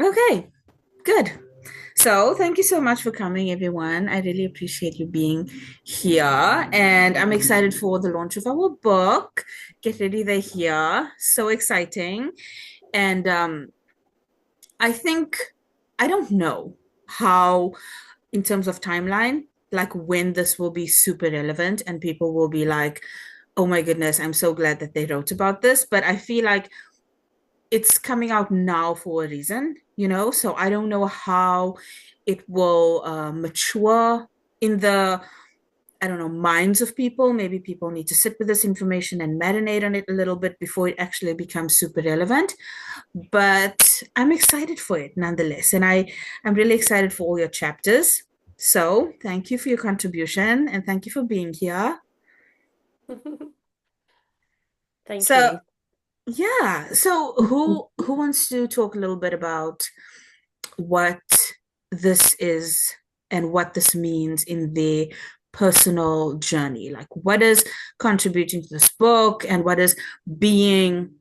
Okay, good. So, thank you so much for coming, everyone. I really appreciate you being here. And I'm excited for the launch of our book. Get ready, they're here. So exciting. And I think, I don't know how, in terms of timeline, like when this will be super relevant and people will be like, oh my goodness, I'm so glad that they wrote about this. But I feel like it's coming out now for a reason, So I don't know how it will mature in the, I don't know, minds of people. Maybe people need to sit with this information and marinate on it a little bit before it actually becomes super relevant. But I'm excited for it nonetheless. And I'm really excited for all your chapters. So thank you for your contribution and thank you for being here. Thank So you. yeah, so who wants to talk a little bit about what this is and what this means in their personal journey. Like, what is contributing to this book and what is being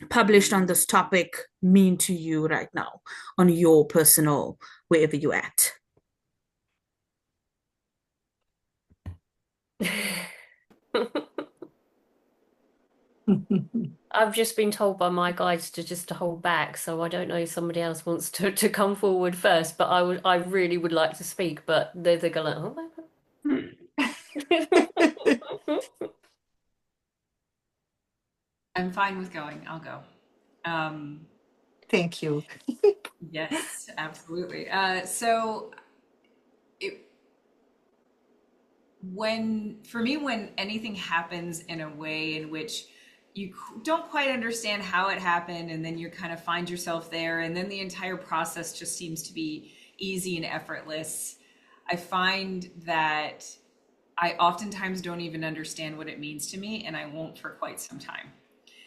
published on this topic mean to you right now on your personal, wherever you're at? I've just been told by my guides to hold back, so I don't know if somebody else wants to come forward first, but I really would like to speak, but they're gonna, oh. I'm fine with going. I'll go. Um, Thank you. yes, absolutely. So it, for me, when anything happens in a way in which you don't quite understand how it happened, and then you kind of find yourself there, and then the entire process just seems to be easy and effortless, I find that I oftentimes don't even understand what it means to me, and I won't for quite some time.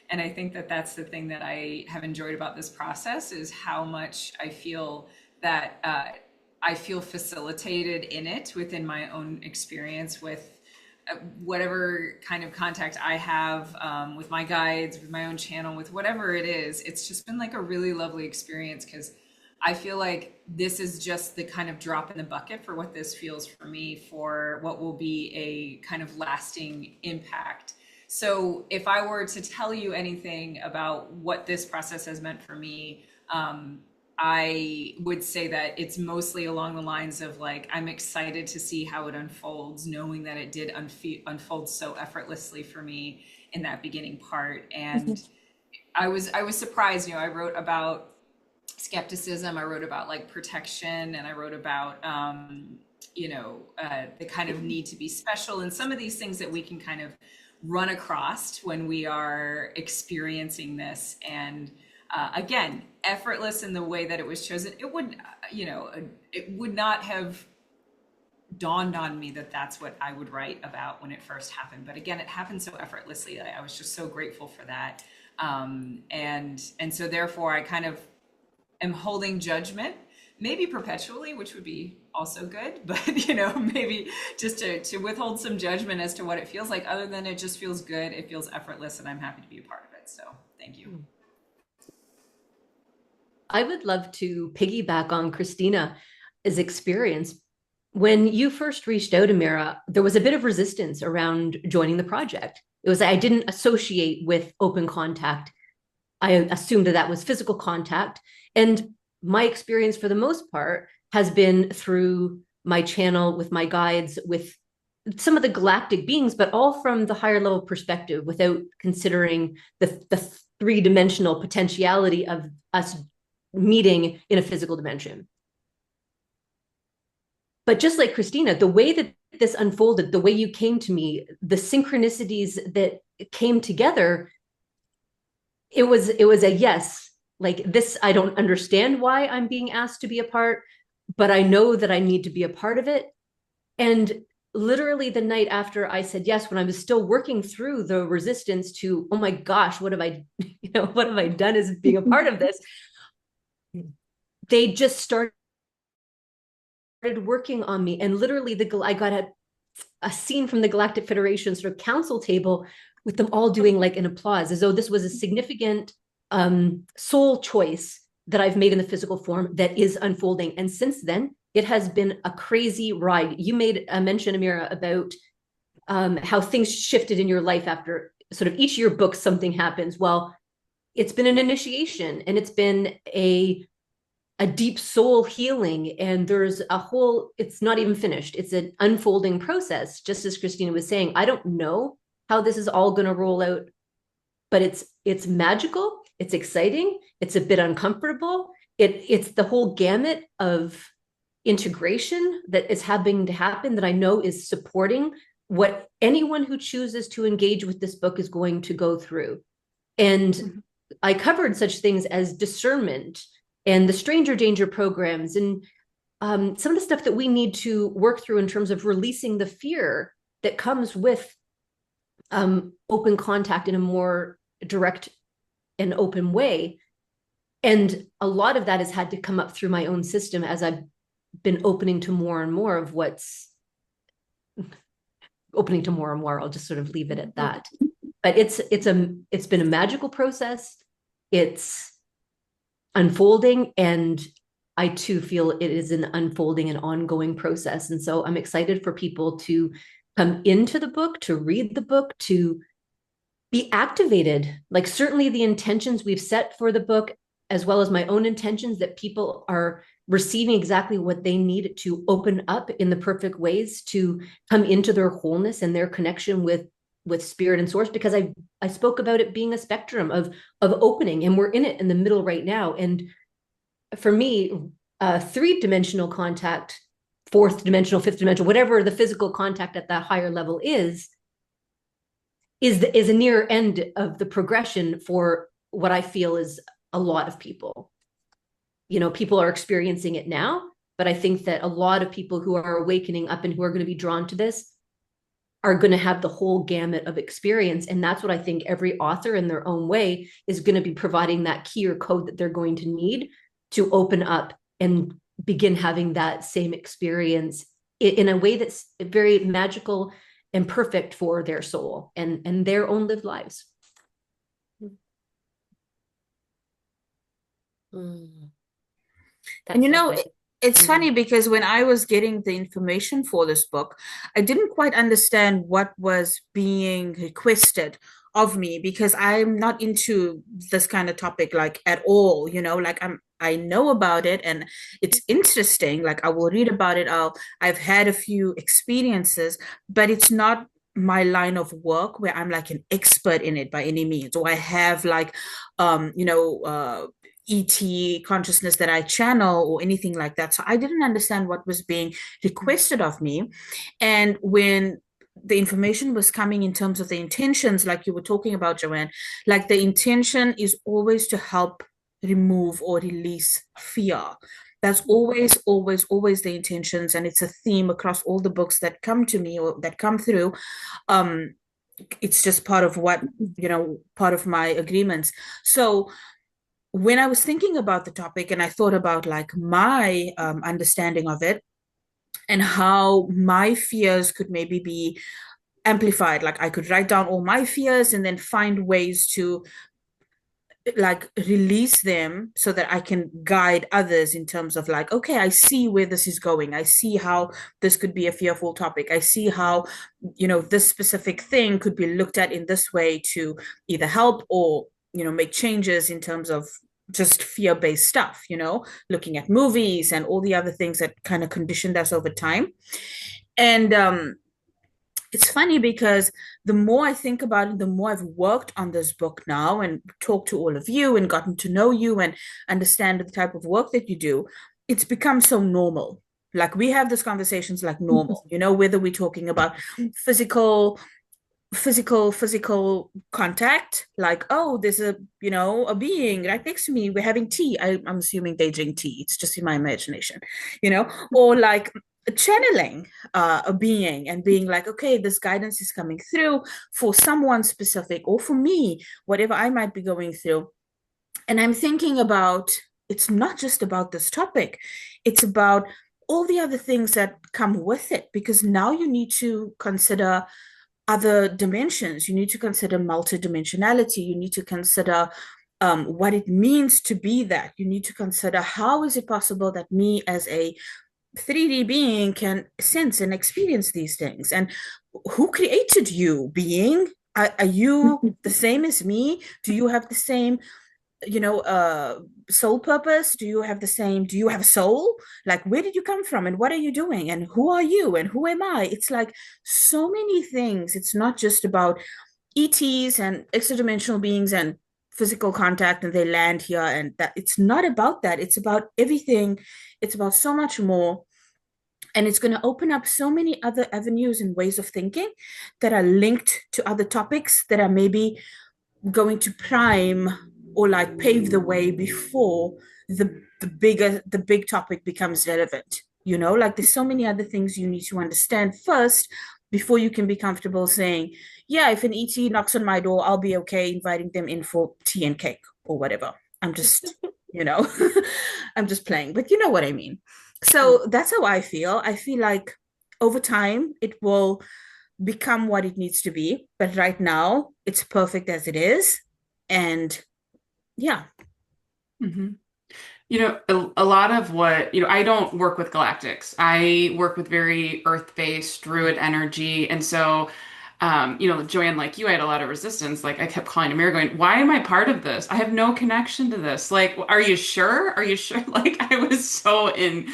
And I think that that's the thing that I have enjoyed about this process is how much I feel that I feel facilitated in it within my own experience with whatever kind of contact I have with my guides, with my own channel, with whatever it is. It's just been like a really lovely experience because I feel like this is just the kind of drop in the bucket for what this feels for me for what will be a kind of lasting impact. So if I were to tell you anything about what this process has meant for me, I would say that it's mostly along the lines of like, I'm excited to see how it unfolds, knowing that it did unfold so effortlessly for me in that beginning part. And I was surprised, I wrote about skepticism, I wrote about like protection, and I wrote about, the kind of need to be special and some of these things that we can kind of run across when we are experiencing this. And again, effortless in the way that it was chosen. It would, it would not have dawned on me that that's what I would write about when it first happened. But again, it happened so effortlessly. I was just so grateful for that. And so therefore I kind of am holding judgment, maybe perpetually, which would be also good, but maybe just to withhold some judgment as to what it feels like. Other than it just feels good, it feels effortless, and I'm happy to be a part of it. So thank you. I would love to piggyback on Christina's experience. When you first reached out, Amira, there was a bit of resistance around joining the project. It was I didn't associate with open contact. I assumed that that was physical contact. And my experience, for the most part, has been through my channel with my guides, with some of the galactic beings, but all from the higher level perspective without considering the three-dimensional potentiality of us meeting in a physical dimension. But just like Christina, the way that this unfolded, the way you came to me, the synchronicities that came together, it was a yes. Like this, I don't understand why I'm being asked to be a part, but I know that I need to be a part of it. And literally the night after I said yes, when I was still working through the resistance to, oh my gosh, what have I, what have I done as being a part of this? They just started working on me, and literally I got a scene from the Galactic Federation sort of council table with them all doing like an applause as though this was a significant soul choice that I've made in the physical form that is unfolding. And since then, it has been a crazy ride. You made a mention, Amira, about how things shifted in your life after sort of each of your books, something happens. Well, it's been an initiation, and it's been a deep soul healing, and there's a whole, it's not even finished. It's an unfolding process. Just as Christina was saying, I don't know how this is all going to roll out, but it's magical, it's exciting, it's a bit uncomfortable. It's the whole gamut of integration that is having to happen that I know is supporting what anyone who chooses to engage with this book is going to go through. And I covered such things as discernment and the stranger danger programs, and some of the stuff that we need to work through in terms of releasing the fear that comes with open contact in a more direct and open way. And a lot of that has had to come up through my own system as I've been opening to more and more of what's opening to more and more. I'll just sort of leave it at that. But it's been a magical process. It's unfolding, and I too feel it is an unfolding and ongoing process. And so I'm excited for people to come into the book, to read the book, to be activated. Like, certainly the intentions we've set for the book, as well as my own intentions, that people are receiving exactly what they need to open up in the perfect ways to come into their wholeness and their connection with spirit and source. Because I spoke about it being a spectrum of opening, and we're in it in the middle right now. And for me, three-dimensional contact, fourth dimensional, fifth dimensional, whatever the physical contact at that higher level is a near end of the progression for what I feel is a lot of people. You know, people are experiencing it now, but I think that a lot of people who are awakening up and who are going to be drawn to this are going to have the whole gamut of experience. And that's what I think every author in their own way is going to be providing, that key or code that they're going to need to open up and begin having that same experience in a way that's very magical and perfect for their soul and their own lived lives. And you know, it's funny because when I was getting the information for this book, I didn't quite understand what was being requested of me, because I'm not into this kind of topic like at all, you know, like I know about it and it's interesting. Like, I will read about it. I've had a few experiences, but it's not my line of work where I'm like an expert in it by any means, or I have like ET consciousness that I channel or anything like that. So I didn't understand what was being requested of me. And when the information was coming in terms of the intentions, like you were talking about, Joanne, like the intention is always to help remove or release fear. That's always, always, always the intentions. And it's a theme across all the books that come to me or that come through. It's just part of what, part of my agreements. So when I was thinking about the topic and I thought about like my understanding of it and how my fears could maybe be amplified, like I could write down all my fears and then find ways to like release them so that I can guide others in terms of like, okay, I see where this is going. I see how this could be a fearful topic. I see how, this specific thing could be looked at in this way to either help or, make changes in terms of just fear-based stuff, looking at movies and all the other things that kind of conditioned us over time. And it's funny because the more I think about it, the more I've worked on this book now and talked to all of you and gotten to know you and understand the type of work that you do, it's become so normal. Like, we have these conversations like normal, whether we're talking about physical contact, like, oh, there's a being right next to me, we're having tea. I'm assuming they drink tea, it's just in my imagination, or like channeling a being and being like, okay, this guidance is coming through for someone specific or for me, whatever I might be going through. And I'm thinking about, it's not just about this topic, it's about all the other things that come with it, because now you need to consider other dimensions. You need to consider multidimensionality. You need to consider what it means to be that. You need to consider, how is it possible that me as a 3D being can sense and experience these things? And who created you, being? Are you the same as me? Do you have the same, soul purpose? Do you have a soul? Like, where did you come from, and what are you doing, and who are you, and who am I? It's like so many things. It's not just about ETs and extra-dimensional beings and physical contact and they land here, and that it's not about that. It's about everything. It's about so much more. And it's going to open up so many other avenues and ways of thinking that are linked to other topics that are maybe going to prime or like pave the way before the big topic becomes relevant. Like, there's so many other things you need to understand first before you can be comfortable saying, yeah, if an ET knocks on my door, I'll be okay inviting them in for tea and cake or whatever. I'm just, you know, I'm just playing, but you know what I mean. So that's how I feel. I feel like over time it will become what it needs to be. But right now, it's perfect as it is. And yeah. hmm a lot of what, I don't work with galactics. I work with very earth-based druid energy. And so, Joanne, like you, I had a lot of resistance. Like I kept calling Amira going, why am I part of this? I have no connection to this. Like, are you sure? Are you sure? Like I was so in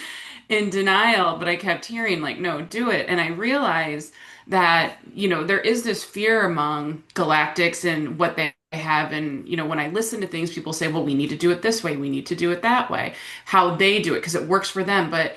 denial, but I kept hearing like, no, do it. And I realized that, there is this fear among galactics and what they have. And, when I listen to things, people say, well, we need to do it this way. We need to do it that way, how they do it, because it works for them. But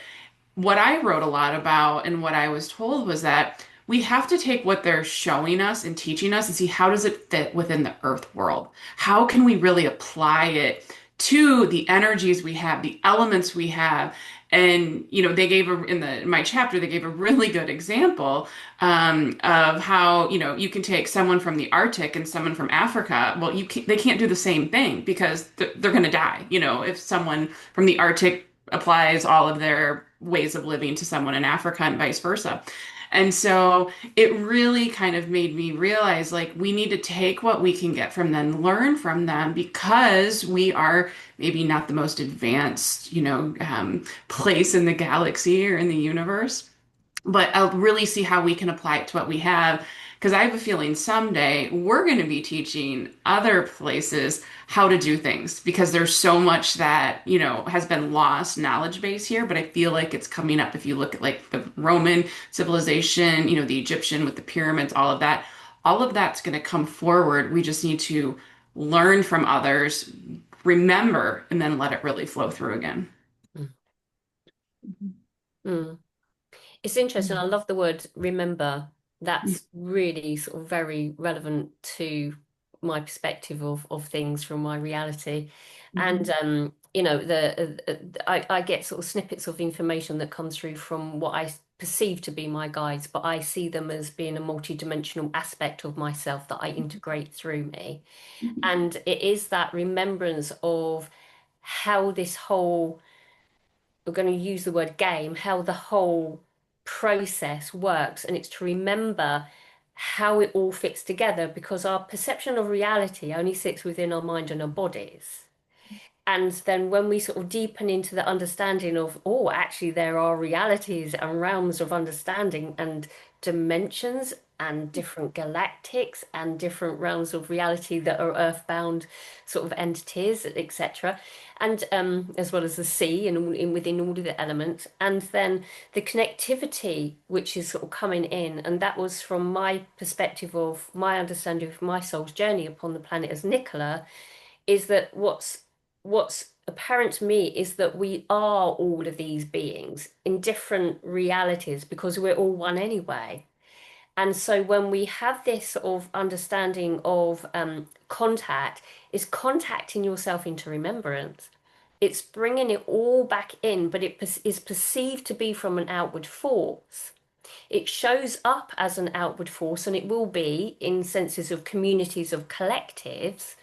what I wrote a lot about and what I was told was that we have to take what they're showing us and teaching us and see how does it fit within the earth world? How can we really apply it to the energies we have, the elements we have? And they gave in my chapter they gave a really good example of how you can take someone from the Arctic and someone from Africa. Well, they can't do the same thing because they're going to die. If someone from the Arctic applies all of their ways of living to someone in Africa and vice versa. And so it really kind of made me realize like we need to take what we can get from them, learn from them, because we are maybe not the most advanced, place in the galaxy or in the universe. But I'll really see how we can apply it to what we have. Because I have a feeling someday we're going to be teaching other places how to do things because there's so much that, has been lost knowledge base here. But I feel like it's coming up if you look at like the Roman civilization, the Egyptian with the pyramids, all of that's going to come forward. We just need to learn from others, remember, and then let it really flow through again. Mm. It's interesting. I love the word remember. That's really sort of very relevant to my perspective of things from my reality. And I get sort of snippets of information that comes through from what I perceive to be my guides, but I see them as being a multidimensional aspect of myself that I integrate through me. And it is that remembrance of how this whole, we're going to use the word game, how the whole process works. And it's to remember how it all fits together because our perception of reality only sits within our mind and our bodies. And then when we sort of deepen into the understanding of, oh, actually, there are realities and realms of understanding and dimensions and different galactics and different realms of reality that are earthbound sort of entities, etc. And as well as the sea and within all of the elements. And then the connectivity, which is sort of coming in. And that was from my perspective of my understanding of my soul's journey upon the planet as Nicola, is that what's apparent to me is that we are all of these beings in different realities because we're all one anyway. And so when we have this sort of understanding of contact, is contacting yourself into remembrance. It's bringing it all back in, but it is perceived to be from an outward force. It shows up as an outward force, and it will be in senses of communities of collectives,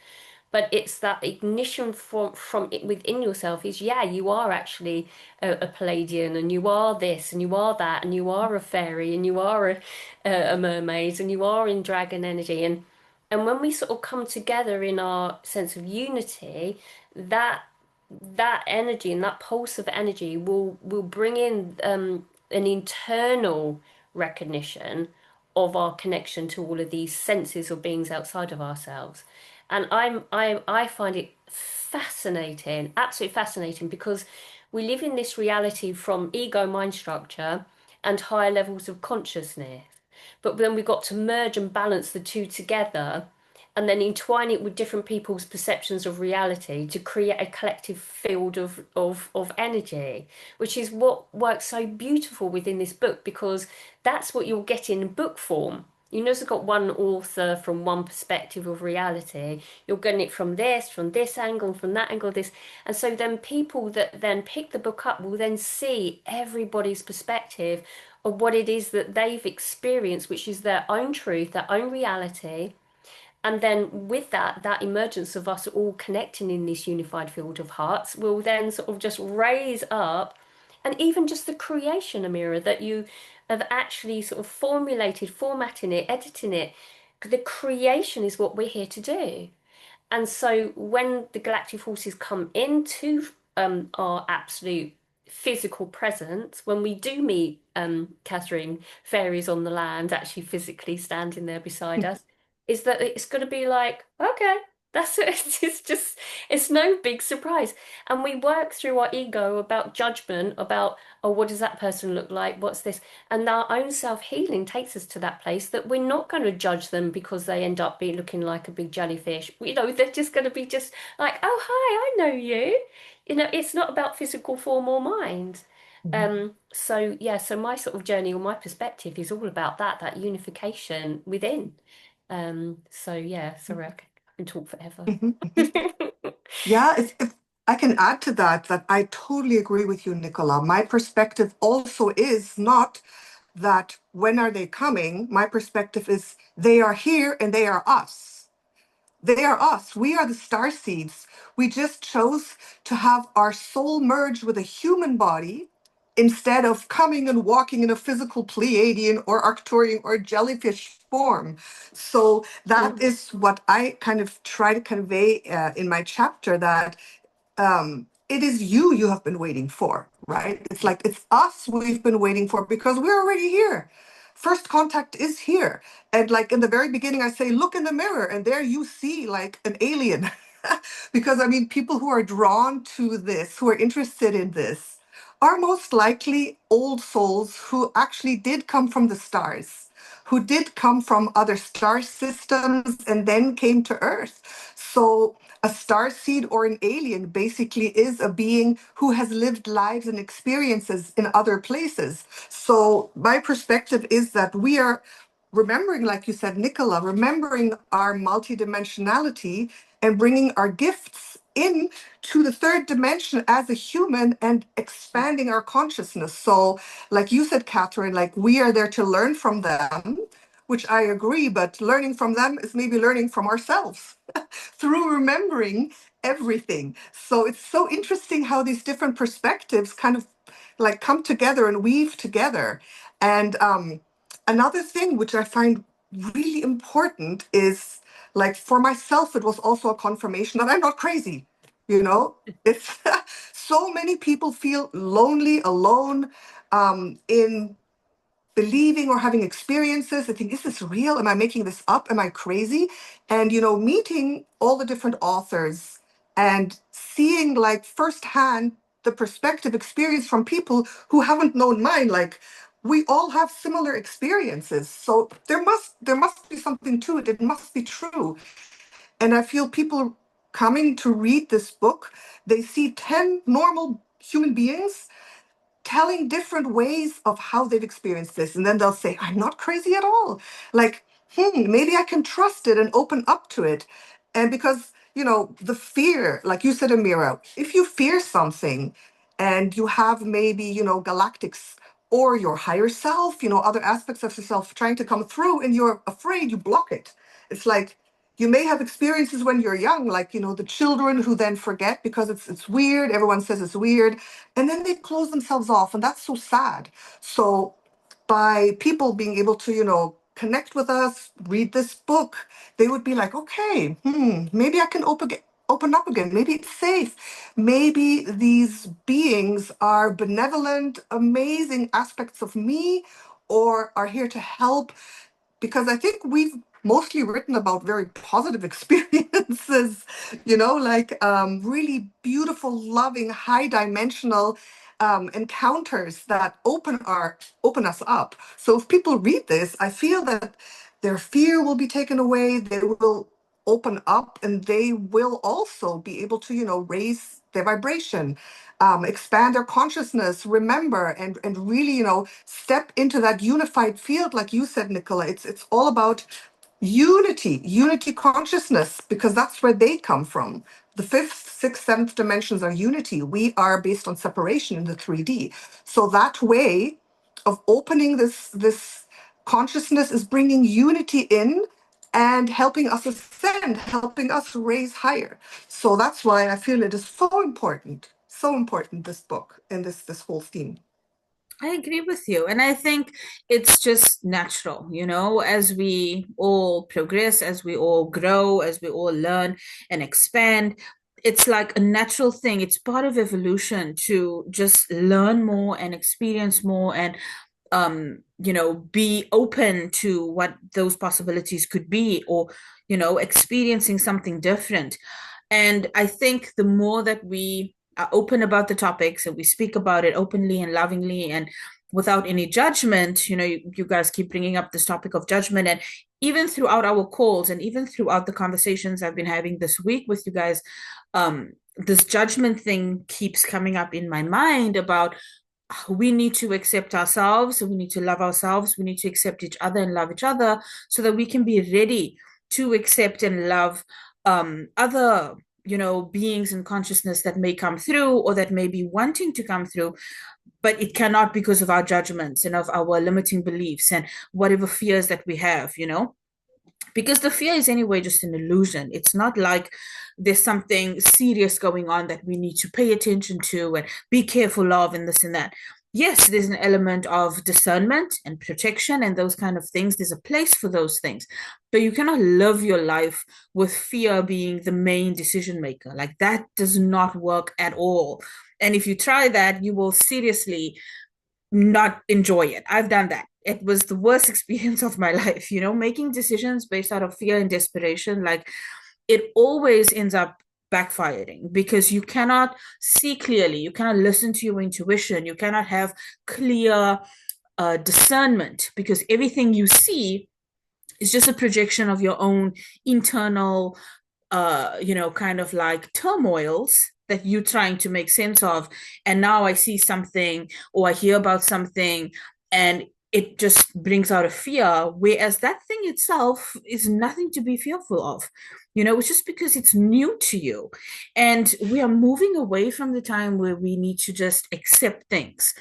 but it's that ignition from it within yourself is, yeah, you are actually a Palladian, and you are this, and you are that, and you are a fairy, and you are a mermaid, and you are in dragon energy. And And when we sort of come together in our sense of unity, that that energy and that pulse of energy will bring in an internal recognition of our connection to all of these senses or beings outside of ourselves. And I find it fascinating, absolutely fascinating, because we live in this reality from ego mind structure and higher levels of consciousness. But then we've got to merge and balance the two together and then entwine it with different people's perceptions of reality to create a collective field of energy, which is what works so beautiful within this book, because that's what you'll get in book form. You know, it's got one author from one perspective of reality. You're getting it from this angle, from that angle, this. And so then people that then pick the book up will then see everybody's perspective of what it is that they've experienced, which is their own truth, their own reality. And then with that, that emergence of us all connecting in this unified field of hearts will then sort of just raise up, and even just the creation, Amira, that you have actually sort of formulated, formatting it, editing it. The creation is what we're here to do. And so when the galactic forces come into our absolute physical presence, when we do meet Catherine, fairies on the land, actually physically standing there beside us, is that it's going to be like, okay, that's it. It's just, it's no big surprise. And we work through our ego about judgment, about, oh, what does that person look like? What's this? And our own self-healing takes us to that place that we're not going to judge them because they end up being looking like a big jellyfish. You know, they're just going to be just like, oh, hi, I know you. You know, it's not about physical form or mind. So yeah, so my sort of journey or my perspective is all about that unification within. So yeah, sorry, I can talk forever. Mhm. Yeah, if I can add to that, that I totally agree with you, Nicola. My perspective also is not that when are they coming? My perspective is they are here and they are us. They are us. We are the star seeds. We just chose to have our soul merge with a human body instead of coming and walking in a physical Pleiadian or Arcturian or jellyfish form. So that is what I kind of try to convey in my chapter, that it is you have been waiting for, right? It's like it's us we've been waiting for because we're already here. First contact is here. And like in the very beginning, I say, look in the mirror, and there you see like an alien. Because I mean, people who are drawn to this, who are interested in this, are most likely old souls who actually did come from the stars, who did come from other star systems and then came to Earth. So a star seed or an alien basically is a being who has lived lives and experiences in other places. So my perspective is that we are remembering, like you said, Nicola, remembering our multidimensionality and bringing our gifts in to the third dimension as a human and expanding our consciousness. So, like you said, Catherine, like we are there to learn from them, which I agree, but learning from them is maybe learning from ourselves through remembering everything. So it's so interesting how these different perspectives kind of like come together and weave together. And another thing which I find really important is, like, for myself, it was also a confirmation that I'm not crazy. You know, it's so many people feel lonely, alone, in believing or having experiences. I think, is this real? Am I making this up? Am I crazy? And, you know, meeting all the different authors and seeing like firsthand the perspective experience from people who haven't known mine, like we all have similar experiences. So there must be something to it. It must be true. And I feel people coming to read this book, they see 10 normal human beings telling different ways of how they've experienced this. And then they'll say, I'm not crazy at all. Like, maybe I can trust it and open up to it. And because, you know, the fear, like you said, Amira, if you fear something and you have maybe, you know, galactics or your higher self, you know, other aspects of yourself trying to come through and you're afraid, you block it. It's like, you may have experiences when you're young, like, you know, the children who then forget because it's weird. Everyone says it's weird. And then they close themselves off. And that's so sad. So by people being able to, you know, connect with us, read this book, they would be like, okay, maybe I can open up again. Maybe it's safe. Maybe these beings are benevolent, amazing aspects of me, or are here to help, because I think we've mostly written about very positive experiences, like really beautiful, loving, high dimensional encounters that open us up. So if people read this, I feel that their fear will be taken away. They will open up, and they will also be able to, raise their vibration, expand their consciousness, remember, and really, step into that unified field, like you said, Nicola. It's all about unity consciousness, because that's where they come from. The fifth, sixth, seventh dimensions are unity. We are based on separation in the 3D. So that way of opening this consciousness is bringing unity in and helping us ascend, helping us raise higher. So that's why I feel it is so important, this book and this whole theme. I agree with you. And I think it's just natural, as we all progress, as we all grow, as we all learn and expand. It's like a natural thing. It's part of evolution to just learn more and experience more and be open to what those possibilities could be, or, experiencing something different. And I think the more that we are open about the topics and we speak about it openly and lovingly and without any judgment, you guys keep bringing up this topic of judgment. And even throughout our calls and even throughout the conversations I've been having this week with you guys, this judgment thing keeps coming up in my mind about we need to accept ourselves, we need to love ourselves, we need to accept each other and love each other so that we can be ready to accept and love other beings and consciousness that may come through or that may be wanting to come through, but it cannot because of our judgments and of our limiting beliefs and whatever fears that we have, because the fear is anyway just an illusion. It's not like there's something serious going on that we need to pay attention to and be careful of and this and that. Yes, there's an element of discernment and protection and those kind of things. There's a place for those things, but you cannot live your life with fear being the main decision maker. Like that does not work at all. And if you try that, you will seriously not enjoy it. I've done that. It was the worst experience of my life, making decisions based out of fear and desperation. Like it always ends up backfiring because you cannot see clearly, you cannot listen to your intuition, you cannot have clear discernment because everything you see is just a projection of your own internal kind of like turmoils that you're trying to make sense of. And now I see something or I hear about something and it just brings out a fear, whereas that thing itself is nothing to be fearful of. It's just because it's new to you. And we are moving away from the time where we need to just accept things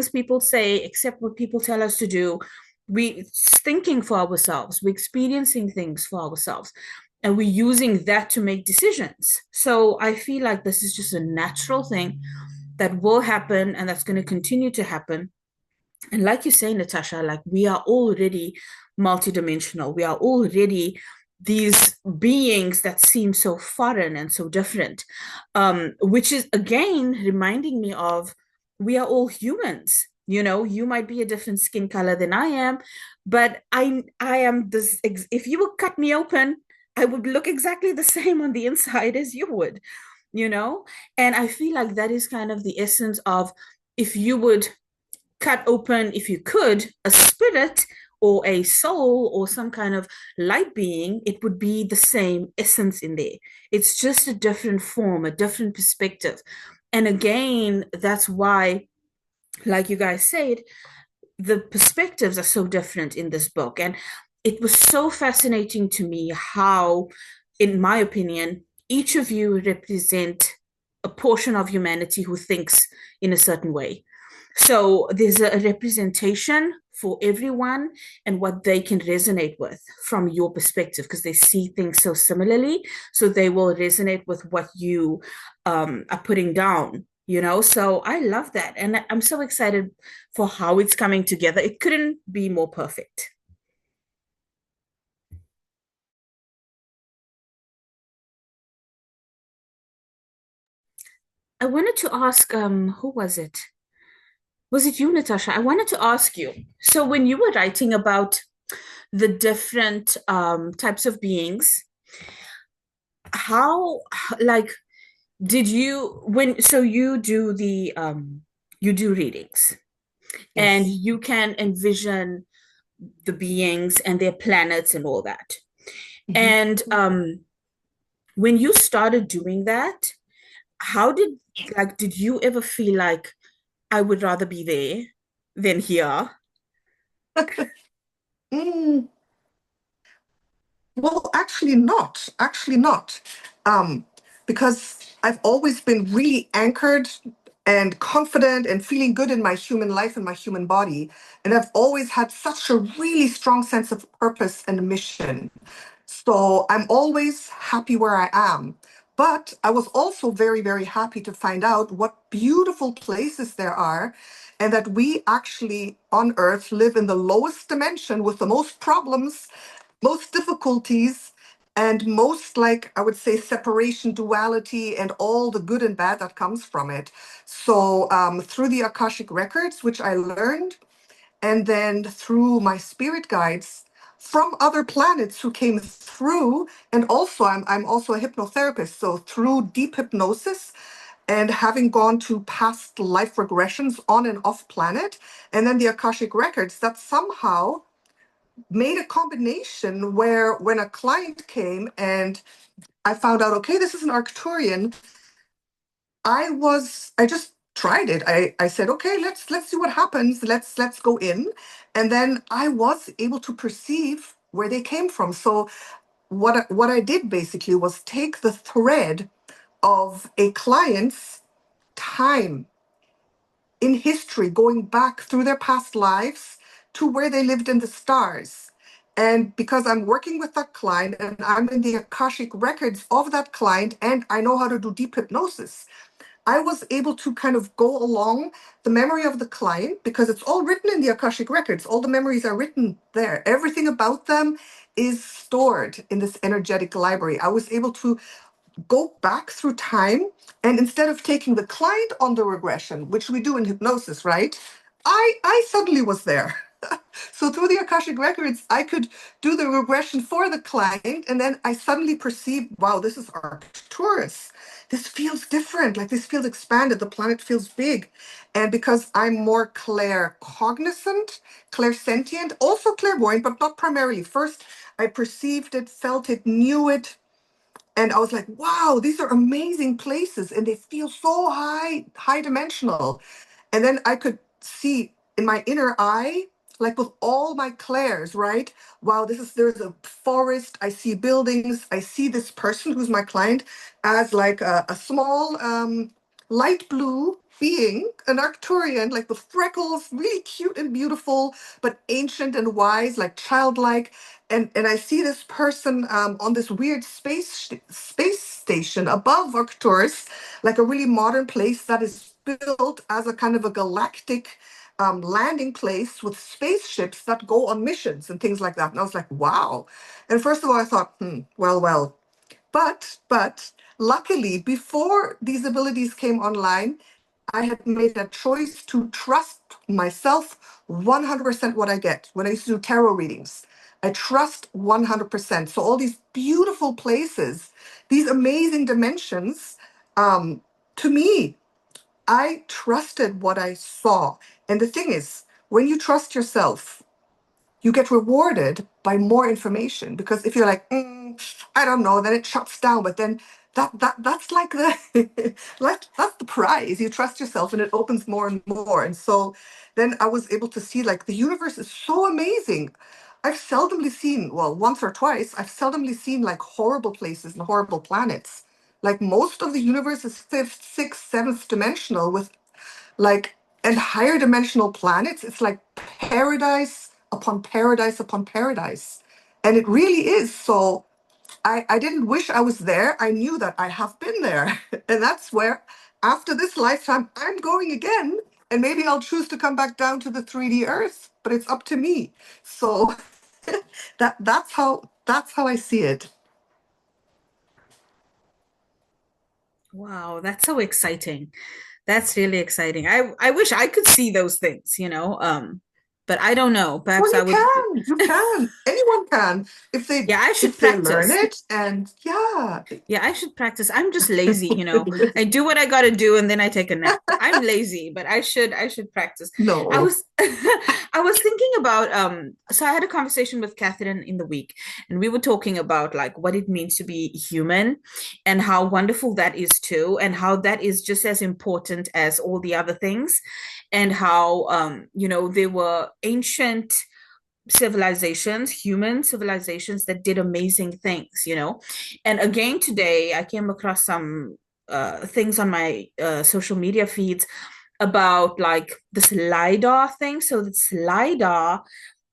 people say, accept what people tell us to do. We're thinking for ourselves, we're experiencing things for ourselves, and we're using that to make decisions. So I feel like this is just a natural thing that will happen and that's going to continue to happen. And like you say, Natasha, like we are already multidimensional. We are already these beings that seem so foreign and so different, which is again reminding me of we are all humans. You might be a different skin color than I am, but I am this. If you would cut me open, I would look exactly the same on the inside as you would, And I feel like that is kind of the essence of if you would cut open, if you could, a spirit or a soul or some kind of light being, it would be the same essence in there. It's just a different form, a different perspective. And again, that's why, like you guys said, the perspectives are so different in this book. And it was so fascinating to me how, in my opinion, each of you represent a portion of humanity who thinks in a certain way. So there's a representation for everyone and what they can resonate with from your perspective because they see things so similarly. So they will resonate with what you are putting down. So I love that. And I'm so excited for how it's coming together. It couldn't be more perfect. I wanted to ask, who was it? Was it you, Natasha? I wanted to ask you. So when you were writing about the different types of beings, how, like, did you when so you do readings and Yes. you can envision the beings and their planets and all that. Mhm. And when you started doing that, how did you ever feel like I would rather be there than here? Mm, well, actually not. Actually not. Um, because I've always been really anchored and confident and feeling good in my human life and my human body. And I've always had such a really strong sense of purpose and mission. So I'm always happy where I am. But I was also very, very happy to find out what beautiful places there are, and that we actually on Earth live in the lowest dimension with the most problems, most difficulties, and most, like, I would say, separation, duality, and all the good and bad that comes from it. So through the Akashic records, which I learned, and then through my spirit guides from other planets who came through, and also I'm also a hypnotherapist, so through deep hypnosis and having gone to past life regressions on and off planet, and then the Akashic records, that somehow made a combination where when a client came and I found out, okay, this is an Arcturian, I just tried it. I said, okay, let's see what happens. Let's go in. And then I was able to perceive where they came from. So what I did basically was take the thread of a client's time in history, going back through their past lives to where they lived in the stars. And because I'm working with that client and I'm in the Akashic records of that client and I know how to do deep hypnosis, I was able to kind of go along the memory of the client because it's all written in the Akashic records. All the memories are written there. Everything about them is stored in this energetic library. I was able to go back through time, and instead of taking the client on the regression, which we do in hypnosis, right? I suddenly was there. So through the Akashic records, I could do the regression for the client, and then I suddenly perceived, wow, this is Arcturus. This feels different. Like this feels expanded. The planet feels big. And because I'm more claircognizant, clairsentient, also clairvoyant, but not primarily. First, I perceived it, felt it, knew it, and I was like, wow, these are amazing places and they feel so high dimensional. And then I could see in my inner eye, like with all my clairs, right? Wow, there's a forest, I see buildings, I see this person who's my client as like a small light blue being, an Arcturian, like with freckles, really cute and beautiful, but ancient and wise, like childlike. And I see this person on this weird space station above Arcturus, like a really modern place that is built as a kind of a galactic landing place with spaceships that go on missions and things like that. And I was like, wow. And first of all, I thought, well. But luckily, before these abilities came online, I had made a choice to trust myself 100% what I get. When I used to do tarot readings, I trust 100%. So all these beautiful places, these amazing dimensions, to me, I trusted what I saw. And the thing is, when you trust yourself, you get rewarded by more information, because if you're like, I don't know, then it shuts down. But then that's like the like that's the prize. You trust yourself and it opens more and more. And so then I was able to see, like, the universe is so amazing. I've seldomly seen, well, once or twice, I've seldomly seen like horrible places and horrible planets. Like most of the universe is fifth, sixth, seventh dimensional with, like, and higher dimensional planets. It's like paradise upon paradise upon paradise, and it really is. So I didn't wish I was there. I knew that I have been there. And that's where, after this lifetime, I'm going again, and maybe I'll choose to come back down to the 3D earth, but it's up to me. So that's how I see it. Wow, that's so exciting. That's really exciting. I wish I could see those things, but I don't know. Oh, Perhaps I you would. can. You can. Anyone can Yeah, I should if they learn practice. it. And yeah. Yeah, I should practice. I'm just lazy. I do what I gotta do and then I take a nap. I'm lazy, but I should practice. I No. was I was thinking about so I had a conversation with Catherine in the week and we were talking about like what it means to be human and how wonderful that is too, and how that is just as important as all the other things, and how there were ancient civilizations, human civilizations that did amazing things. And again, today I came across some things on my social media feeds about like this LiDAR thing. So this LiDAR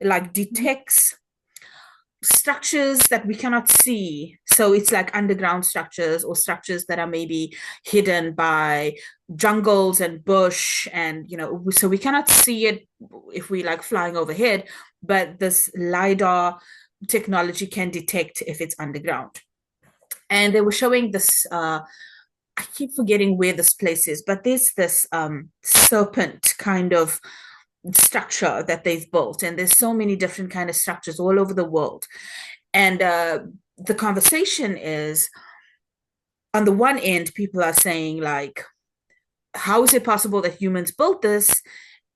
like detects structures that we cannot see. So it's like underground structures or structures that are maybe hidden by jungles and bush, and so we cannot see it if we like flying overhead, but this LiDAR technology can detect if it's underground. And they were showing this I keep forgetting where this place is, but there's this serpent kind of structure that they've built, and there's so many different kind of structures all over the world. And the conversation is, on the one end, people are saying like, how is it possible that humans built this?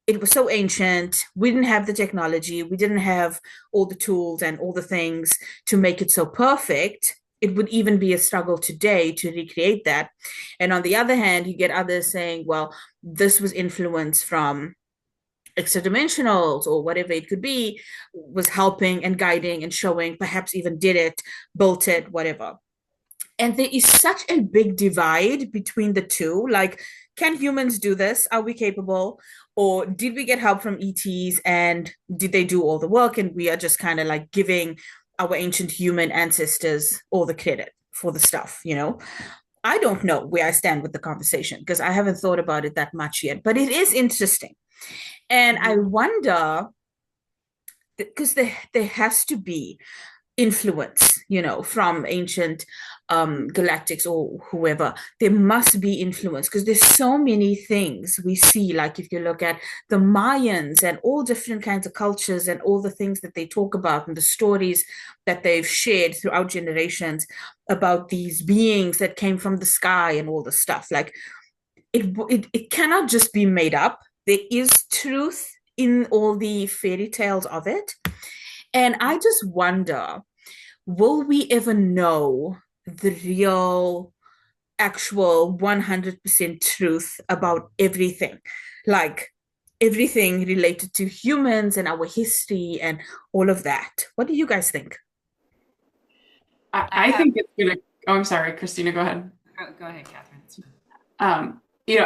It was so ancient. We didn't have the technology. We didn't have all the tools and all the things to make it so perfect. It would even be a struggle today to recreate that. And on the other hand, you get others saying, well, this was influence from interdimensionals or whatever it could be, was helping and guiding and showing, perhaps even did it, built it, whatever. And there is such a big divide between the two. Like, can humans do this? Are we capable? Or did we get help from ETs and did they do all the work? And we are just kind of like giving our ancient human ancestors all the credit for the stuff. I don't know where I stand with the conversation because I haven't thought about it that much yet, but it is interesting. And I wonder, because there has to be influence, from ancient galactics or whoever. There must be influence because there's so many things we see. Like if you look at the Mayans and all different kinds of cultures and all the things that they talk about and the stories that they've shared throughout generations about these beings that came from the sky and all the stuff. Like it cannot just be made up. There is truth in all the fairy tales of it. And I just wonder, will we ever know the real, actual 100% truth about everything? Like everything related to humans and our history and all of that. What do you guys think? I I have, think it's gonna. Oh, I'm sorry, Christina, go ahead. go ahead, Catherine. It's fine.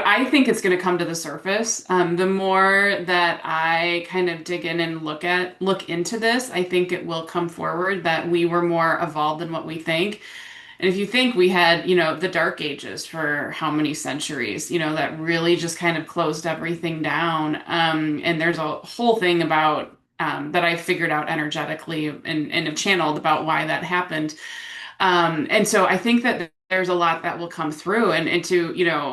I think it's going to come to the surface. The more that I kind of dig in and look into this, I think it will come forward that we were more evolved than what we think. And if you think we had, the Dark Ages for how many centuries, that really just kind of closed everything down. And there's a whole thing about that I figured out energetically and have channeled about why that happened. And so I think that there's a lot that will come through. And to,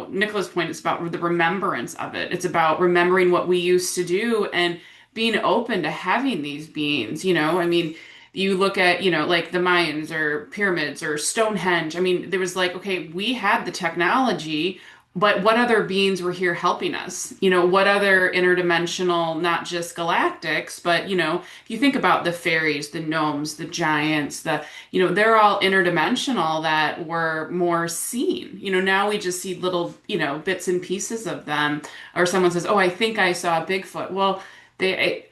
Nicola's point, it's about the remembrance of it. It's about remembering what we used to do and being open to having these beings. I mean, you look at, like the Mayans or pyramids or Stonehenge. I mean, there was like, okay, we had the technology, but what other beings were here helping us? What other interdimensional, not just galactics, but, if you think about the fairies, the gnomes, the giants, they're all interdimensional that were more seen. Now we just see little, bits and pieces of them. Or someone says, "Oh, I think I saw Bigfoot." Well,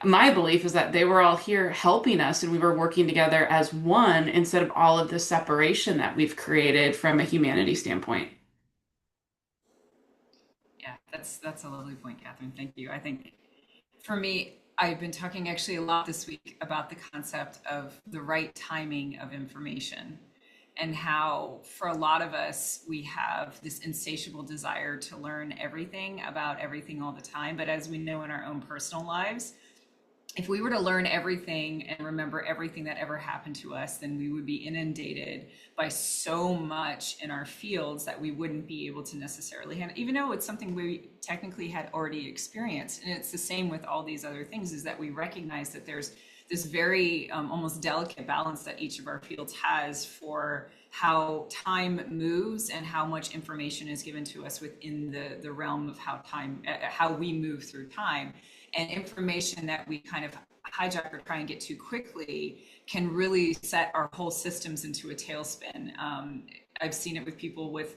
my belief is that they were all here helping us and we were working together as one instead of all of the separation that we've created from a humanity standpoint. Yeah, that's a lovely point, Catherine. Thank you. I think for me, I've been talking actually a lot this week about the concept of the right timing of information and how for a lot of us, we have this insatiable desire to learn everything about everything all the time. But as we know in our own personal lives, if we were to learn everything and remember everything that ever happened to us, then we would be inundated by so much in our fields that we wouldn't be able to necessarily handle, even though it's something we technically had already experienced. And it's the same with all these other things, is that we recognize that there's this very almost delicate balance that each of our fields has for how time moves and how much information is given to us within the realm of how we move through time. And information that we kind of hijack or try and get too quickly can really set our whole systems into a tailspin. I've seen it with people with,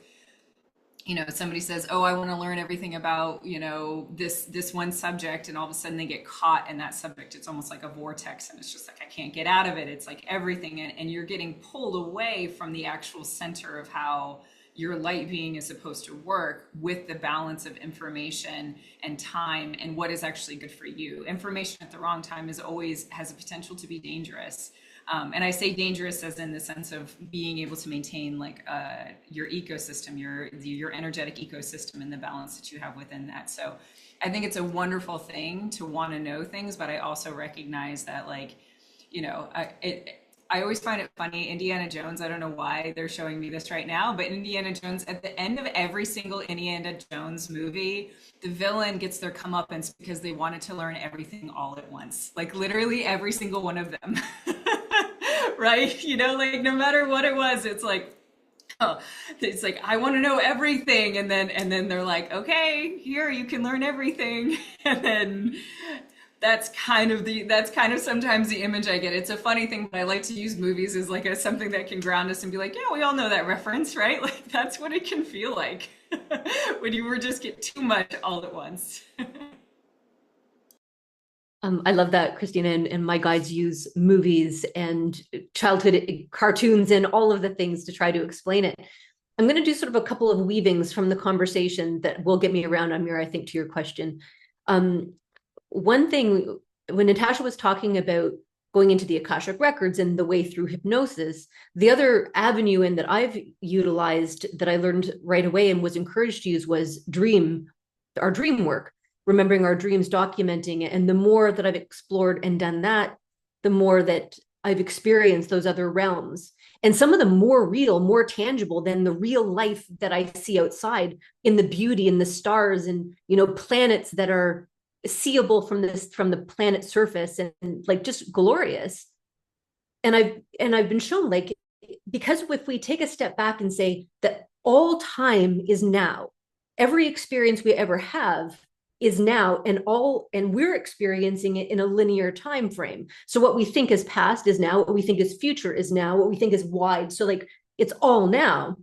somebody says, oh, I want to learn everything about, this one subject, and all of a sudden they get caught in that subject. It's almost like a vortex, and it's just like, I can't get out of it. It's like everything, and you're getting pulled away from the actual center of how your light being is supposed to work, with the balance of information and time and what is actually good for you. Information at the wrong time has a potential to be dangerous. And I say dangerous as in the sense of being able to maintain your ecosystem, your energetic ecosystem, and the balance that you have within that. So I think it's a wonderful thing to want to know things, but I also recognize that I always find it funny, Indiana Jones, I don't know why they're showing me this right now, but Indiana Jones, at the end of every single Indiana Jones movie, the villain gets their comeuppance because they wanted to learn everything all at once. Like literally every single one of them. Right? No matter what it was, it's like, oh, it's like, I want to know everything. And then they're like, okay, here, you can learn everything. And then that's kind of sometimes the image I get. It's a funny thing, but I like to use movies as as something that can ground us and be like, yeah, we all know that reference, right? Like that's what it can feel like when you were just get too much all at once. I love that, Christina, and my guides use movies and childhood cartoons and all of the things to try to explain it. I'm going to do sort of a couple of weavings from the conversation that will get me around, Amir, I think, to your question. One thing, when Natasha was talking about going into the Akashic records and the way through hypnosis, the other avenue in that I've utilized that I learned right away and was encouraged to use was our dream work, remembering our dreams, documenting it. And the more that I've explored and done that, the more that I've experienced those other realms. And some of them more real, more tangible than the real life that I see outside, in the beauty and the stars and, planets that are seeable from the planet surface, and like just glorious. And I've been shown, because if we take a step back and say that all time is now, every experience we ever have is now, and we're experiencing it in a linear time frame. So what we think is past is now, what we think is future is now, what we think is wide. So it's all now.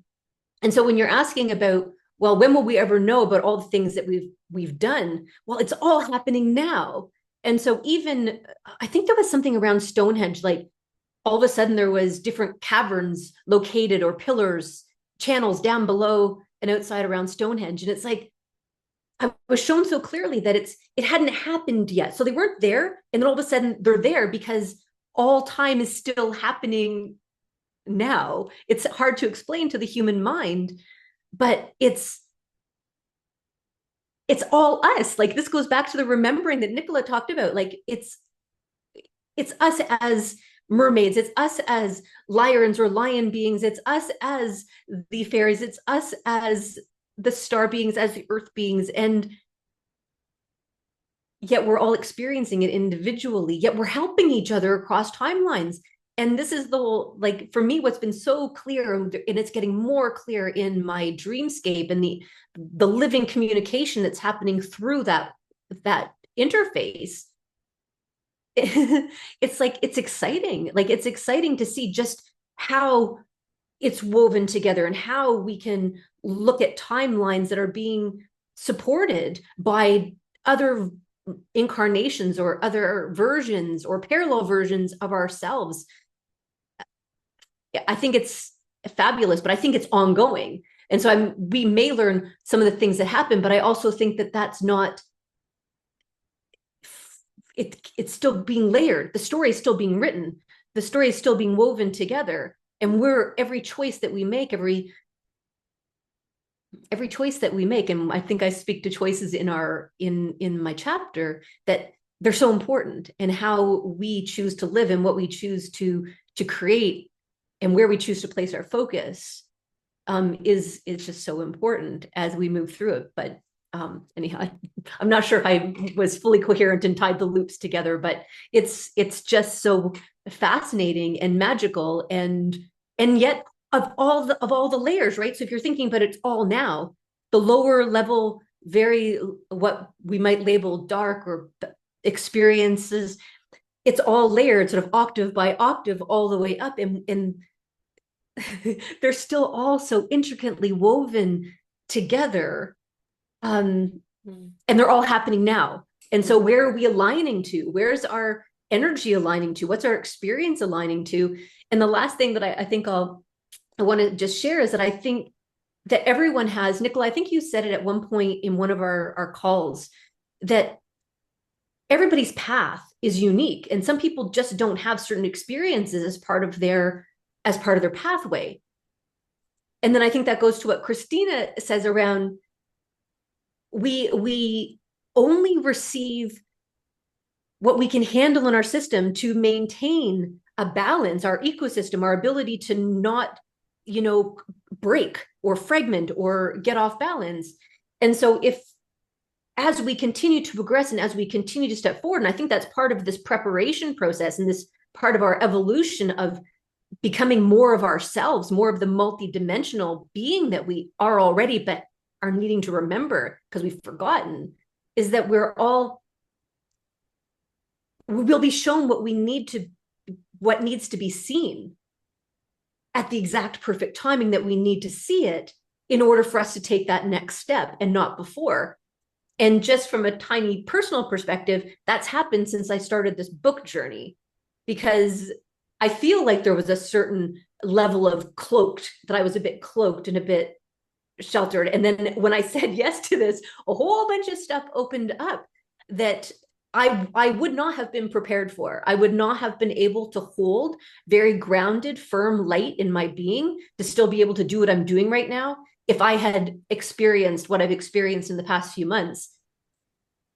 And so when you're asking about, well, when will we ever know about all the things that we've done? Well, it's all happening now. And so even, I think there was something around Stonehenge, like all of a sudden there was different caverns located, or pillars, channels down below and outside around Stonehenge. And it's like, I was shown so clearly that it hadn't happened yet. So they weren't there. And then all of a sudden they're there because all time is still happening now. It's hard to explain to the human mind, but it's all us. Like this goes back to the remembering that Nicola talked about. Like it's us as mermaids. It's us as lions or lion beings. It's us as the fairies. It's us as the star beings, as the earth beings. And yet we're all experiencing it individually, yet we're helping each other across timelines. And this is the whole, for me, what's been so clear, and it's getting more clear in my dreamscape and the living communication that's happening through that interface. It's exciting. It's exciting to see just how it's woven together and how we can look at timelines that are being supported by other incarnations or other versions or parallel versions of ourselves. I think it's fabulous, but I think it's ongoing. And so we may learn some of the things that happen, but I also think that that's not, it's still being layered. The story is still being written. The story is still being woven together. And every choice that we make, every choice that we make, and I think I speak to choices in my chapter, that they're so important, and how we choose to live and what we choose to create and where we choose to place our focus is just so important as we move through it. But anyhow, I'm not sure if I was fully coherent and tied the loops together, but it's just so fascinating and magical, and yet of all the layers, right? So if you're thinking, but it's all now, the lower level, very what we might label dark or experiences, it's all layered, sort of octave by octave, all the way up, and they're still all so intricately woven together, and they're all happening now. And so where are we aligning to? Where's our energy aligning to? What's our experience aligning to? And the last thing that I think I want to just share is that I think that everyone has, Nicola, I think you said it at one point in one of our calls, that everybody's path is unique, and some people just don't have certain experiences as part of their pathway. And then I think that goes to what Christina says around, we only receive what we can handle in our system to maintain a balance, our ecosystem, our ability to not, break or fragment or get off balance. And so if, as we continue to progress and as we continue to step forward, and I think that's part of this preparation process and this part of our evolution of becoming more of ourselves, more of the multidimensional being that we are already, but are needing to remember because we've forgotten, is that we'll be shown what needs to be seen at the exact perfect timing that we need to see it in order for us to take that next step, and not before. And just from a tiny personal perspective, that's happened since I started this book journey, because I feel like there was a certain level of that I was a bit cloaked and a bit sheltered. And then when I said yes to this, a whole bunch of stuff opened up that I would not have been prepared for. I would not have been able to hold very grounded, firm light in my being to still be able to do what I'm doing right now if I had experienced what I've experienced in the past few months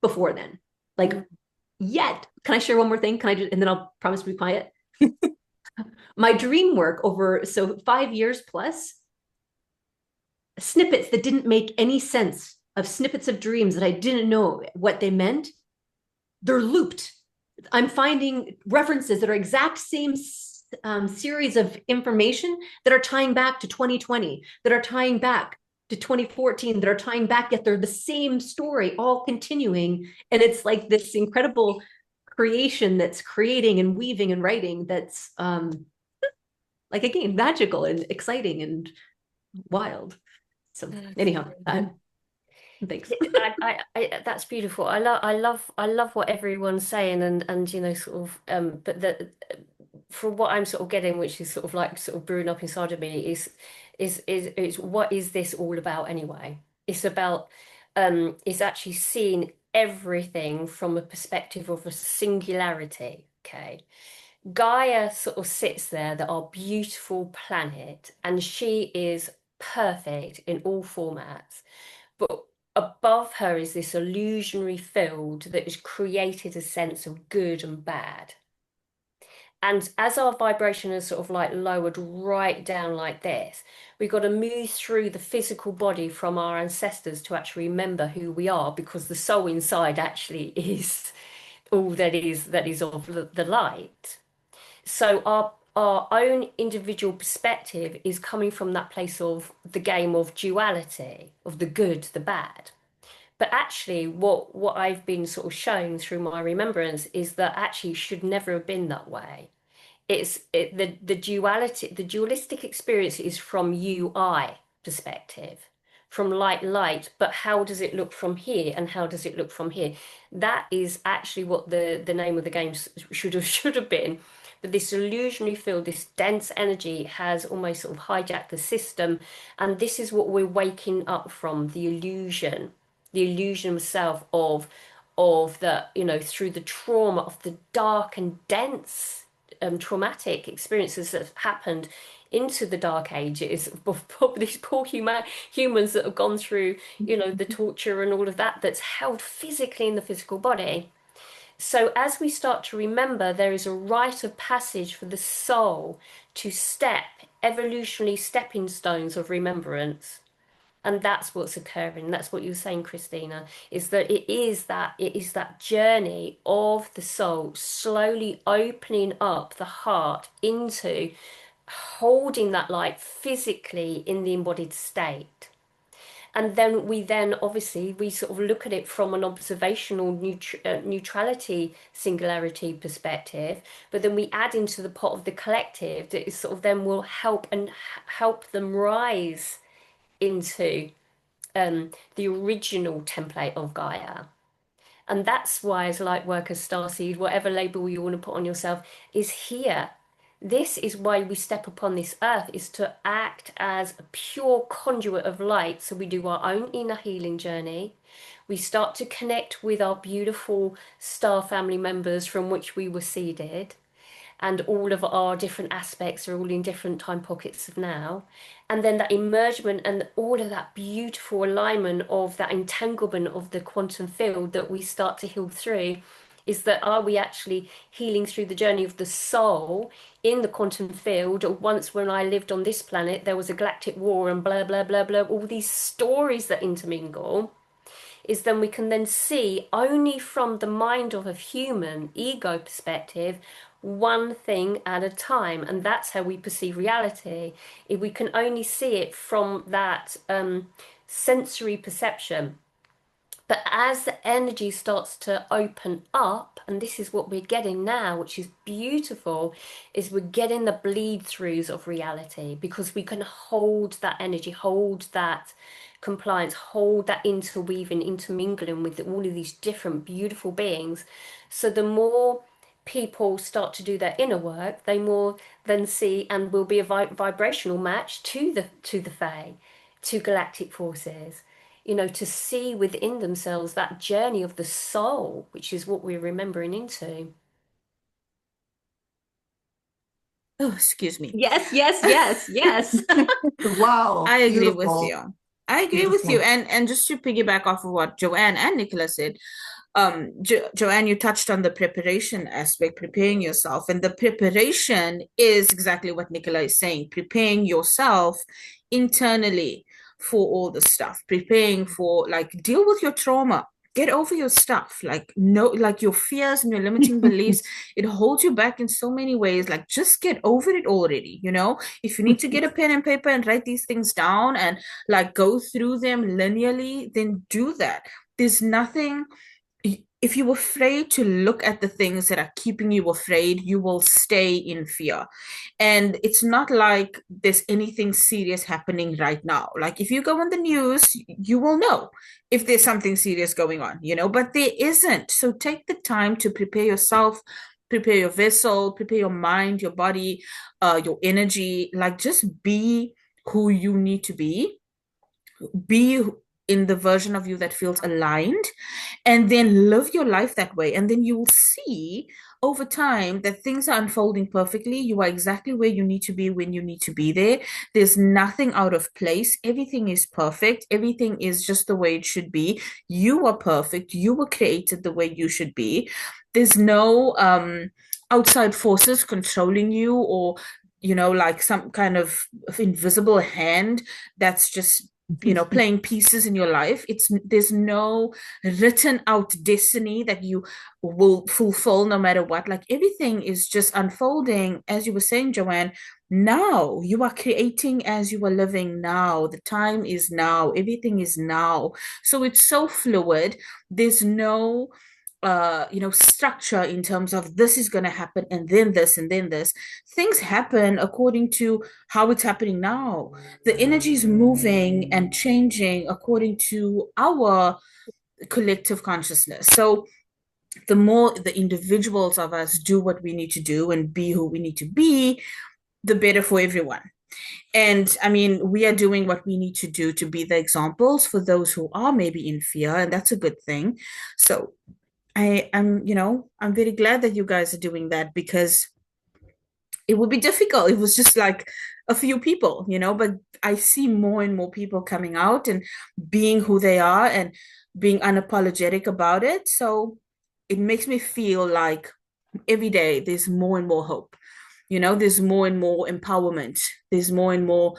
before then. Like, yet, can I share one more thing? Can I and then I'll promise to be quiet. My dream work over 5 years plus, snippets that didn't make any sense, of snippets of dreams that I didn't know what they meant, they're looped. I'm finding references that are exact same series of information that are tying back to 2020, that are tying back to 2014, that are tying back, yet they're the same story, all continuing. And it's like this incredible creation that's creating and weaving and writing that's like, again, magical and exciting and wild. So anyhow, thanks. That's beautiful. I love what everyone's saying, and sort of but from what I'm sort of getting, which is sort of like sort of brewing up inside of me, is what is this all about anyway? It's about it's actually seeing everything from a perspective of a singularity. Okay. Gaia sort of sits there, that our beautiful planet, and she is perfect in all formats. But above her is this illusionary field that has created a sense of good and bad. And as our vibration is sort of like lowered right down like this, we've got to move through the physical body from our ancestors to actually remember who we are, because the soul inside actually is all that is of the light. So our own individual perspective is coming from that place of the game of duality, of the good, the bad. But actually, what I've been sort of shown through my remembrance is that actually it should never have been that way. The duality, the dualistic experience is from I perspective, from light, but how does it look from here, and how does it look from here? That is actually what the name of the game should have been. But this illusionary field, this dense energy, has almost sort of hijacked the system, and this is what we're waking up from: the illusion of self, of the, through the trauma of the dark and dense traumatic experiences that have happened into the dark ages of these poor humans that have gone through the torture and all of that, that's held physically in the physical body. So, as we start to remember, there is a rite of passage for the soul to step, evolutionary stepping stones of remembrance. And that's what's occurring. That's what you were saying, Christina, is that it is that journey of the soul slowly opening up the heart into holding that light physically in the embodied state. And then we sort of look at it from an observational neutrality singularity perspective, but then we add into the pot of the collective that is sort of then will help them rise into the original template of Gaia. And that's why, as light workers, starseed, whatever label you want to put on yourself, is here. This is why we step upon this earth, is to act as a pure conduit of light. So we do our own inner healing journey. We start to connect with our beautiful star family members from which we were seeded, and all of our different aspects are all in different time pockets of now. And then that emergement and all of that beautiful alignment of that entanglement of the quantum field that we start to heal through, is that are we actually healing through the journey of the soul in the quantum field? Or once when I lived on this planet, there was a galactic war and blah, blah, blah, blah, all these stories that intermingle, is then we can then see only from the mind of a human ego perspective, one thing at a time. And that's how we perceive reality. If we can only see it from that sensory perception. But as the energy starts to open up, and this is what we're getting now, which is beautiful, is we're getting the bleed throughs of reality, because we can hold that energy, hold that compliance, hold that interweaving, intermingling with all of these different beautiful beings. So the more people start to do their inner work, they more then see and will be a vibrational match to the Fae, to galactic forces, to see within themselves that journey of the soul, which is what we're remembering into. Oh, excuse me. Yes, yes, yes, yes. Wow, I agree with beautiful, you. I agree with you. beautiful. And just to piggyback off of what Joanne and Nicola said, Joanne, you touched on the preparation aspect, preparing yourself. And the preparation is exactly what Nicola is saying, preparing yourself internally for all the stuff, preparing for, like, deal with your trauma. Get over your stuff. Like, no, like your fears and your limiting beliefs, it holds you back in so many ways. Like, just get over it already. If you need to get a pen and paper and write these things down and like go through them linearly, then do that. There's nothing, if you're afraid to look at the things that are keeping you afraid, you will stay in fear. And it's not like there's anything serious happening right now. Like if you go on the news, you will know if there's something serious going on, but there isn't. So take the time to prepare yourself, prepare your vessel, prepare your mind, your body, your energy. Like just be who you need to be in the version of you that feels aligned, and then live your life that way. And then you will see over time that things are unfolding perfectly. You are exactly where you need to be when you need to be there. There's nothing out of place. Everything is perfect. Everything is just the way it should be. You are perfect. You were created the way you should be. There's no outside forces controlling you, or like some kind of invisible hand that's just playing pieces in your life. There's no written out destiny that you will fulfill no matter what. Like everything is just unfolding, as you were saying, Joanne. Now you are creating as you are living now. The time is now. Everything is now. So it's so fluid. There's no structure in terms of this is going to happen and then this and then this. Things happen according to how it's happening now. The energy is moving and changing according to our collective consciousness. So the more the individuals of us do what we need to do and be who we need to be, the better for everyone. And I mean, we are doing what we need to do to be the examples for those who are maybe in fear, and that's a good thing. So I'm very glad that you guys are doing that, because it would be difficult. It was just like a few people, but I see more and more people coming out and being who they are and being unapologetic about it. So it makes me feel like every day there's more and more hope. There's more and more empowerment. There's more and more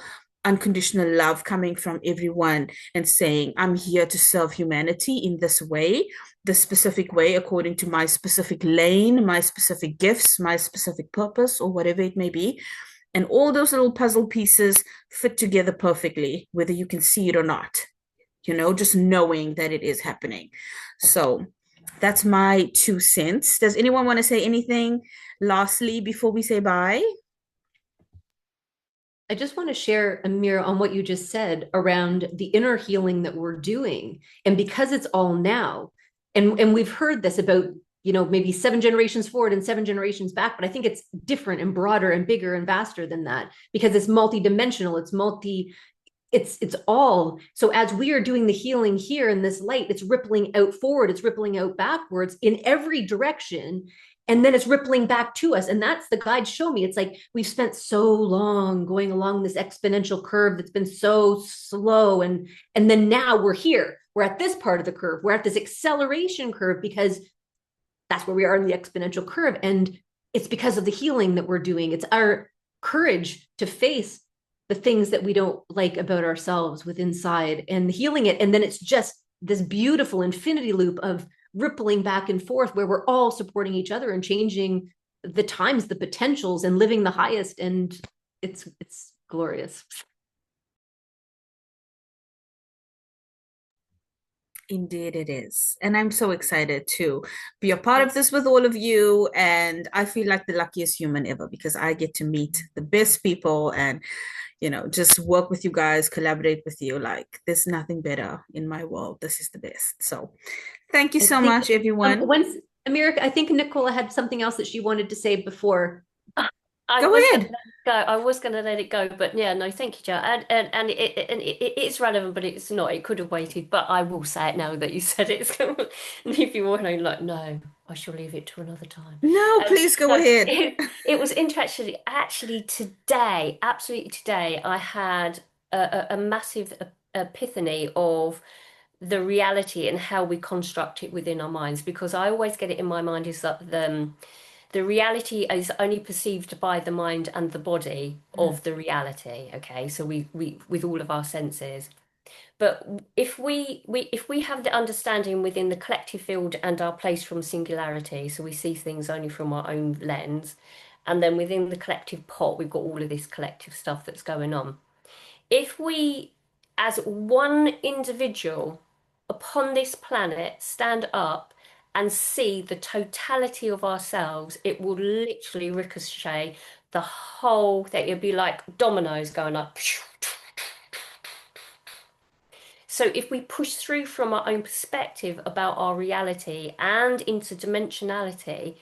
unconditional love coming from everyone and saying, I'm here to serve humanity in this way, this specific way, according to my specific lane, my specific gifts, my specific purpose, or whatever it may be. And all those little puzzle pieces fit together perfectly, whether you can see it or not, just knowing that it is happening. So that's my 2 cents. Does anyone want to say anything lastly before we say bye? I just want to share, Amir, on what you just said around the inner healing that we're doing. And because it's all now, and we've heard this about, maybe 7 generations forward and 7 generations back, but I think it's different and broader and bigger and vaster than that because it's multidimensional, it's all. So as we are doing the healing here in this light, it's rippling out forward, it's rippling out backwards in every direction, and then it's rippling back to us. And that's the guides show me. It's like we've spent so long going along this exponential curve that's been so slow, and then now we're here, we're at this part of the curve, we're at this acceleration curve because that's where we are in the exponential curve. And it's because of the healing that we're doing. It's our courage to face the things that we don't like about ourselves with inside and healing it. And then it's just this beautiful infinity loop of rippling back and forth where we're all supporting each other and changing the times, the potentials, and living the highest. And it's glorious. Indeed, it is. And I'm so excited to be a part of this with all of you. And I feel like the luckiest human ever because I get to meet the best people and, just work with you guys, collaborate with you. Like, there's nothing better in my world. This is the best. So, thank you I so think much, everyone. once America, I think Nicola had something else that she wanted to say before. I Go was going to ahead. let it go. I was going to let it go, but yeah, no, thank you, Joe. And it is relevant, but it's not. It could have waited, but I will say it now that you said it. It's going to leave you wondering, like, no, I shall leave it to another time. No, please go No, ahead. it was interesting. Actually, today, absolutely today, I had a massive epiphany of the reality and how we construct it within our minds, because I always get it in my mind is that the reality is only perceived by the mind and the body of the reality. Okay, so we with all of our senses. But if we have the understanding within the collective field and our place from singularity, so we see things only from our own lens, and then within the collective pot, we've got all of this collective stuff that's going on. If we, as one individual upon this planet, stand up and see the totality of ourselves, it will literally ricochet the whole thing. It'll be like dominoes going up. So if we push through from our own perspective about our reality and interdimensionality,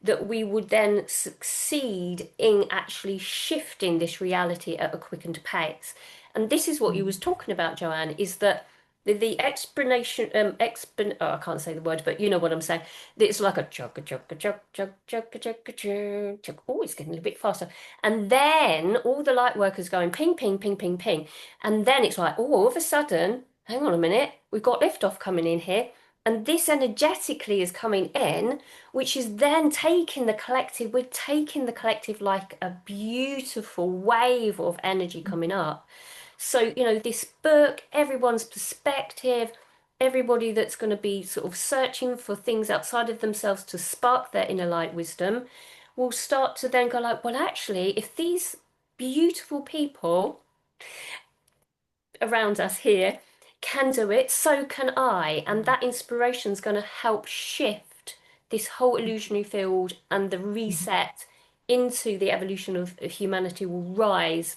that we would then succeed in actually shifting this reality at a quickened pace. And this is what you was talking about, Joanne, is that the explanation, oh, I can't say the word, but you know what I'm saying. It's like a chug, a chug, a chug, chug, chug, a chug, a chug, chug. Oh, it's getting a little bit faster. And then all the light workers going ping, ping, ping, ping, ping. And then it's like, oh, all of a sudden, hang on a minute, we've got liftoff coming in here. And this energetically is coming in, which is then taking the collective, we're taking the collective like a beautiful wave of energy coming up. So, this book, everyone's perspective, everybody that's going to be sort of searching for things outside of themselves to spark their inner light wisdom will start to then go like, well, actually, if these beautiful people around us here can do it, so can I. And that inspiration is going to help shift this whole illusionary field, and the reset into the evolution of humanity will rise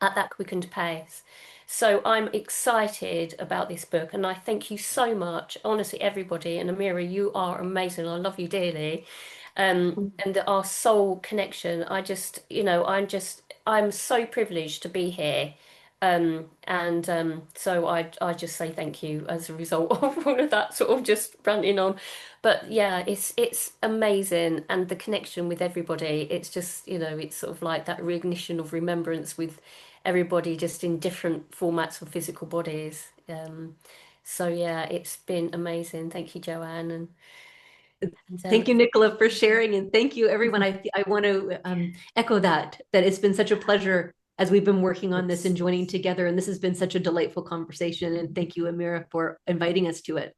at that quickened pace. So I'm excited about this book, and I thank you so much, honestly, everybody. And Amira, you are amazing. I love you dearly. And our soul connection. I'm so privileged to be here. And so I just say thank you as a result of all of that sort of just ranting on. But yeah, it's amazing, and the connection with everybody. It's just, it's sort of like that reignition of remembrance with everybody just in different formats of physical bodies. So yeah, it's been amazing. Thank you, Joanne. And And Thank you, Nicola, for sharing, and thank you, everyone. I want to echo that it's been such a pleasure as we've been working on this and joining together, and this has been such a delightful conversation. And thank you, Amira, for inviting us to it.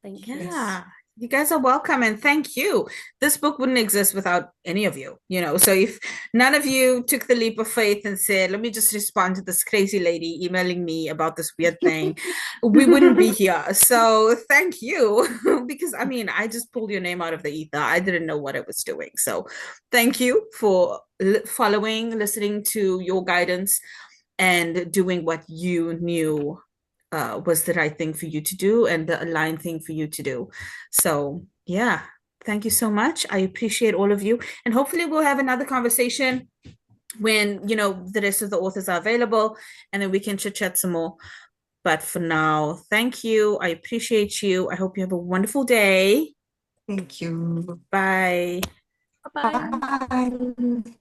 thank you. Yeah, you guys are welcome and thank you. This book wouldn't exist without any of you, So if none of you took the leap of faith and said, let me just respond to this crazy lady emailing me about this weird thing, we wouldn't be here. So thank you. Because I just pulled your name out of the ether. I didn't know what I was doing. So thank you for following, listening to your guidance, and doing what you knew was the right thing for you to do and the aligned thing for you to do. So, yeah, thank you so much. I appreciate all of you. And hopefully, we'll have another conversation when, the rest of the authors are available and then we can chit chat some more. But for now, thank you. I appreciate you. I hope you have a wonderful day. Thank you. Bye. Bye-bye. Bye.